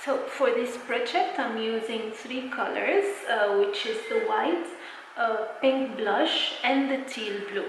So for this project I'm using three colors, which is the white, pink blush and the teal blue.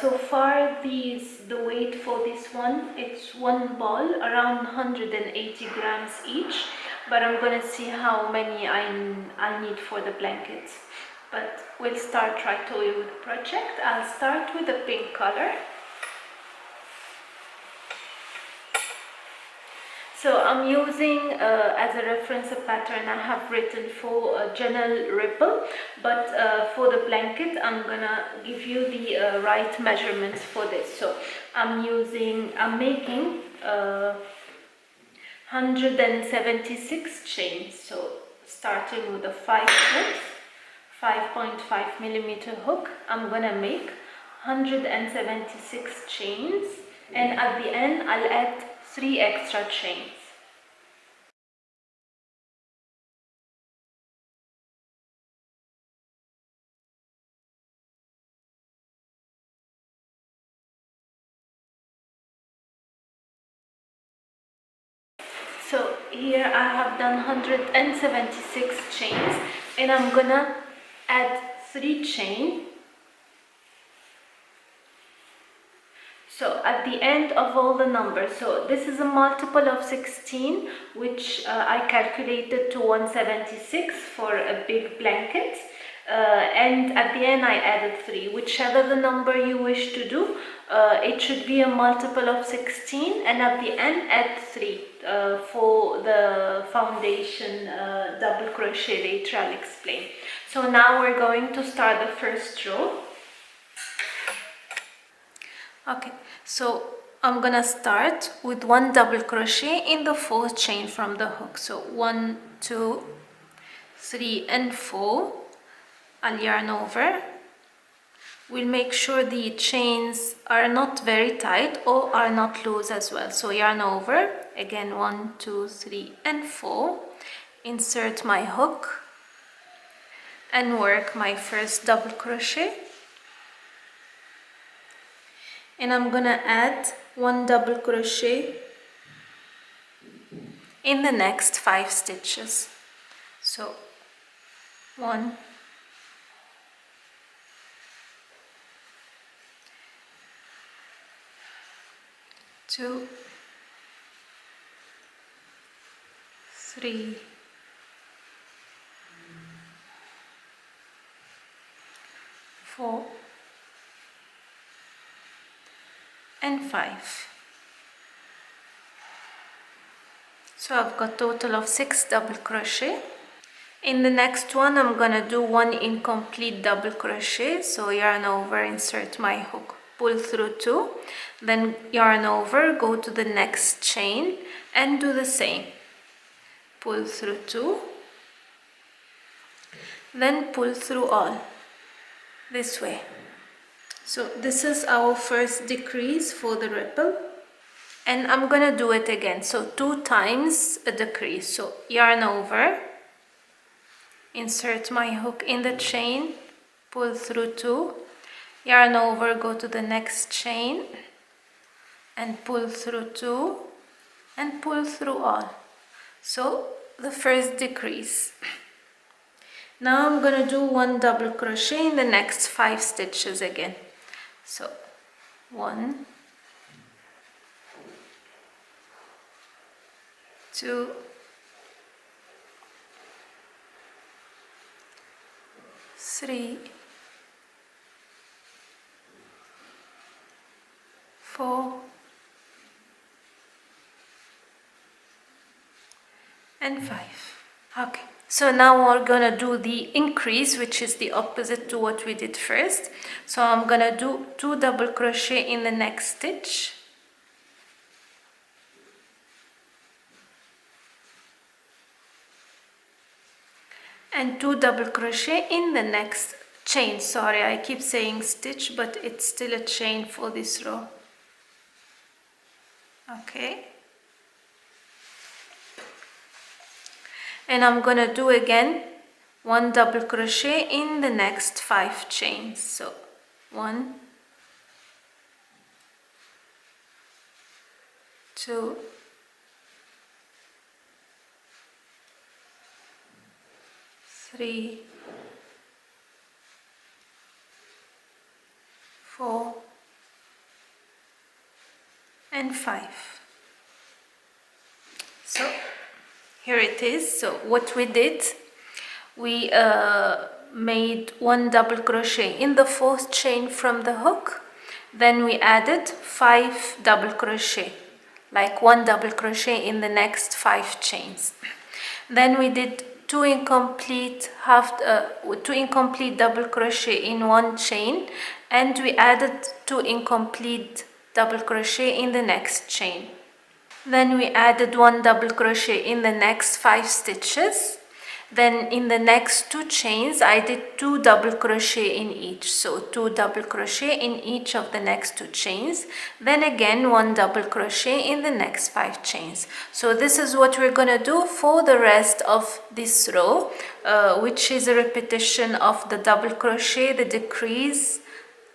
So far the weight for this one, it's one ball around 180 grams each, but I'm gonna see how many I need for the blankets. But we'll start right away with the project. I'll start with the pink color. So I'm using as a reference a pattern I have written for a Janelle Ripple, but for the blanket I'm gonna give you the right measurements for this. So I'm making 176 chains. So starting with a 5 clips, 5.5 millimeter hook, I'm gonna make 176 chains, and at the end I'll add 3 extra chains. So here I have done 176 chains, and I'm gonna add 3 chains. So at the end of all the numbers, so this is a multiple of 16, which I calculated to 176 for a big blanket, and at the end I added 3. Whichever the number you wish to do, it should be a multiple of 16, and at the end add 3 for the foundation double crochet later I'll explain. So now we're going to start the first row. Okay, so I'm gonna start with 1 double crochet in the 4th chain from the hook. So 1, 2, 3 and 4. I'll yarn over. We'll make sure the chains are not very tight or are not loose as well. So yarn over, again 1, 2, 3 and 4. Insert my hook and work my first double crochet. And I'm gonna add 1 double crochet in the next 5 stitches. So 1, 2, 3, 4 and 5. So I've got total of 6 double crochet. In the next one I'm gonna do 1 incomplete double crochet. So yarn over, insert my hook, pull through 2, then yarn over, go to the next chain and do the same. Pull through 2, then pull through all, this way. So this is our first decrease for the ripple, and I'm gonna do it again. So 2 times a decrease. So yarn over, insert my hook in the chain, pull through 2, yarn over, go to the next chain and pull through 2 and pull through all. So the first decrease. Now I'm gonna do 1 double crochet in the next 5 stitches again. So 1, 2, 3, 4 and 5. Okay, so now we're gonna do the increase, which is the opposite to what we did first. So I'm gonna do 2 double crochet in the next stitch, and 2 double crochet in the next chain. Sorry, I keep saying stitch, but it's still a chain for this row. Okay, and I'm gonna do again 1 double crochet in the next 5 chains. So 1, 2, 3, 4 and 5. So here it is. So what we did, we made 1 double crochet in the 4th chain from the hook, then we added 5 double crochet, like 1 double crochet in the next 5 chains. Then we did 2 incomplete double crochet in 1 chain, and we added 2 incomplete double crochet in the next chain. Then we added 1 double crochet in the next 5 stitches. Then in the next 2 chains I did 2 double crochet in each, so 2 double crochet in each of the next 2 chains, then again 1 double crochet in the next 5 chains. So this is what we're gonna do for the rest of this row, which is a repetition of the double crochet, the decrease,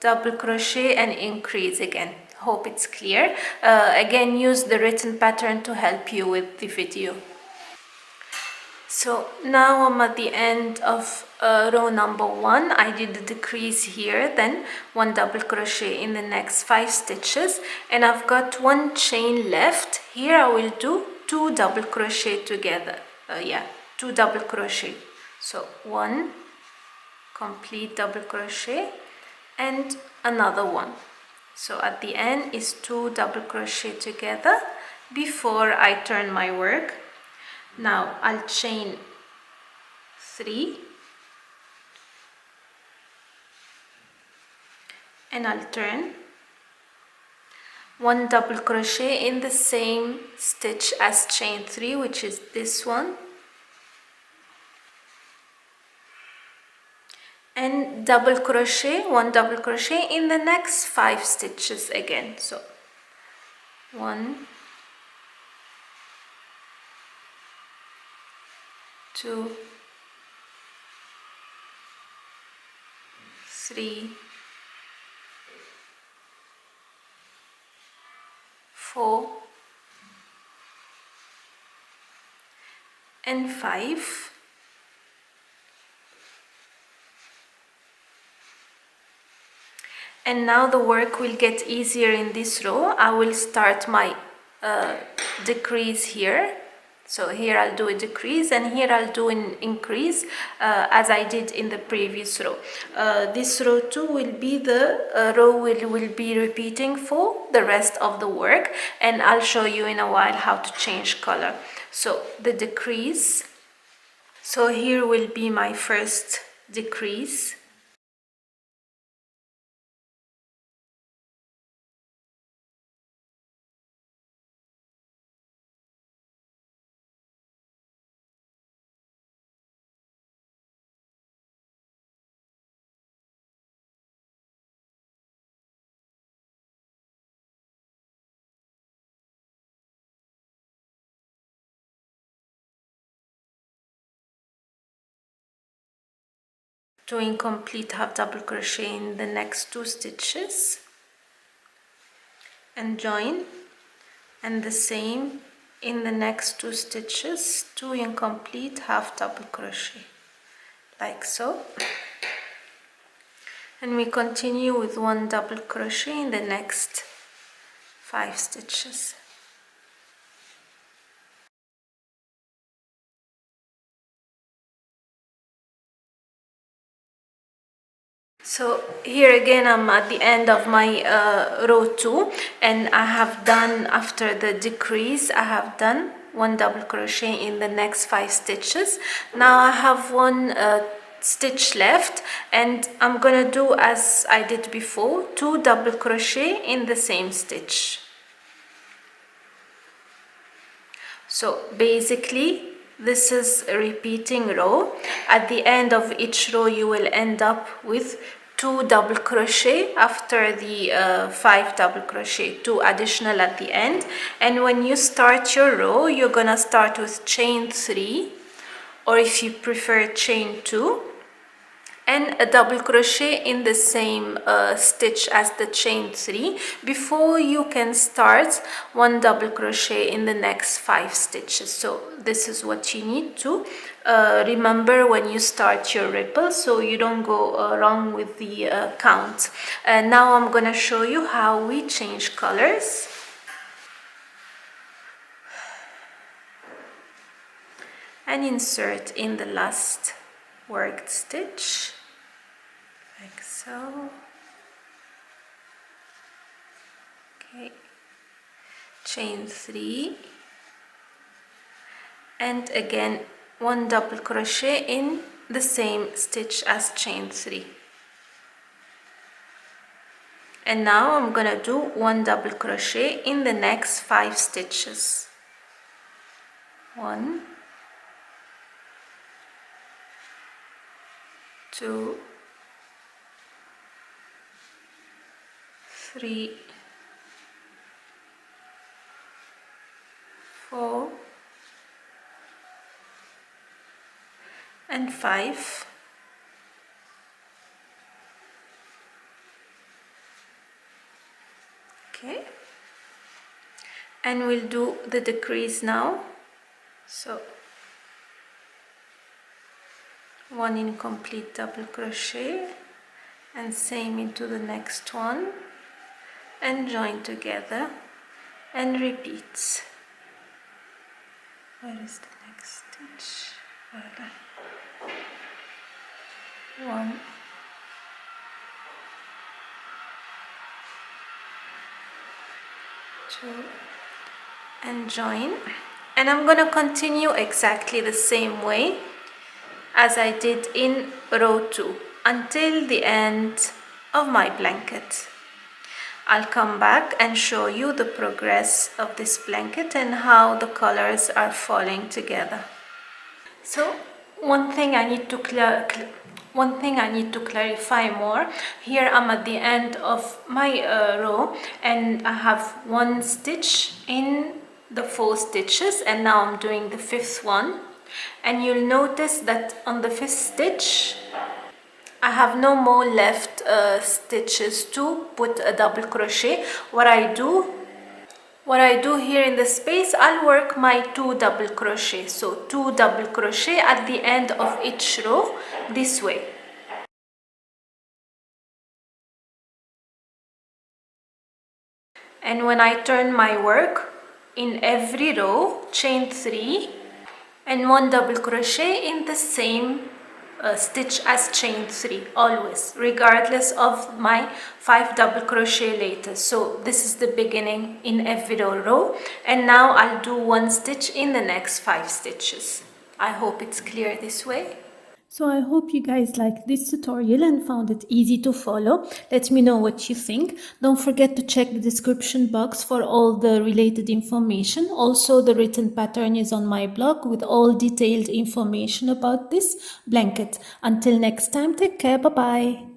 double crochet and increase again. Hope it's clear. Again, use the written pattern to help you with the video. So now I'm at the end of row number 1. I did the decrease here, then 1 double crochet in the next 5 stitches, and I've got 1 chain left. Here I will do 2 double crochet together. 2 double crochet. So 1 complete double crochet and another one. So at the end is 2 double crochet together before I turn my work. Now I'll chain 3 and I'll turn 1 double crochet in the same stitch as chain 3, which is this one, and double crochet, 1 double crochet in the next 5 stitches again. So 1, 2, 3, 4 and 5. And now the work will get easier in this row. I will start my decrease here. So here I'll do a decrease and here I'll do an increase as I did in the previous row. This row too will be the row will be repeating for the rest of the work, and I'll show you in a while how to change color. So the decrease. So here will be my first decrease. To incomplete half double crochet in the next 2 stitches and join, and the same in the next 2 stitches, 2 incomplete half double crochet, like so, and we continue with 1 double crochet in the next 5 stitches. So here again I'm at the end of my row 2, and I have done, after the decrease, I have done 1 double crochet in the next 5 stitches. Now I have 1 stitch left, and I'm gonna do as I did before, 2 double crochet in the same stitch. So basically this is a repeating row. At the end of each row you will end up with 2 double crochet after the 5 double crochet, 2 additional at the end. And when you start your row, you're gonna start with chain 3, or if you prefer chain 2, and a double crochet in the same stitch as the chain 3 before you can start 1 double crochet in the next 5 stitches. So this is what you need to remember when you start your ripple so you don't go wrong with the count. Now I'm gonna show you how we change colors. And insert in the last worked stitch like so. Okay, chain 3 and again 1 double crochet in the same stitch as chain 3. And now I'm gonna do 1 double crochet in the next 5 stitches. 1, 2, 3, 4 and 5. Okay, and we'll do the decrease now. So 1 incomplete double crochet and same into the next one and join together and repeat. Where is the next stitch? 1, 2 and join. And I'm gonna continue exactly the same way as I did in row 2 until the end of my blanket. I'll come back and show you the progress of this blanket and how the colors are falling together. So one thing I need to clarify more. Here I'm at the end of my row and I have 1 stitch in the 4 stitches and now I'm doing the 5th one, and you'll notice that on the 5th stitch I have no more left stitches to put a double crochet. What I do here in the space, I'll work my 2 double crochet. So 2 double crochet at the end of each row this way. And when I turn my work, in every row chain 3 and 1 double crochet in the same stitch as chain 3 always, regardless of my 5 double crochet later. So this is the beginning in every row, and now I'll do 1 stitch in the next 5 stitches. I hope it's clear this way. So I hope you guys liked this tutorial and found it easy to follow. Let me know what you think. Don't forget to check the description box for all the related information. Also, the written pattern is on my blog with all detailed information about this blanket. Until next time, take care. Bye-bye.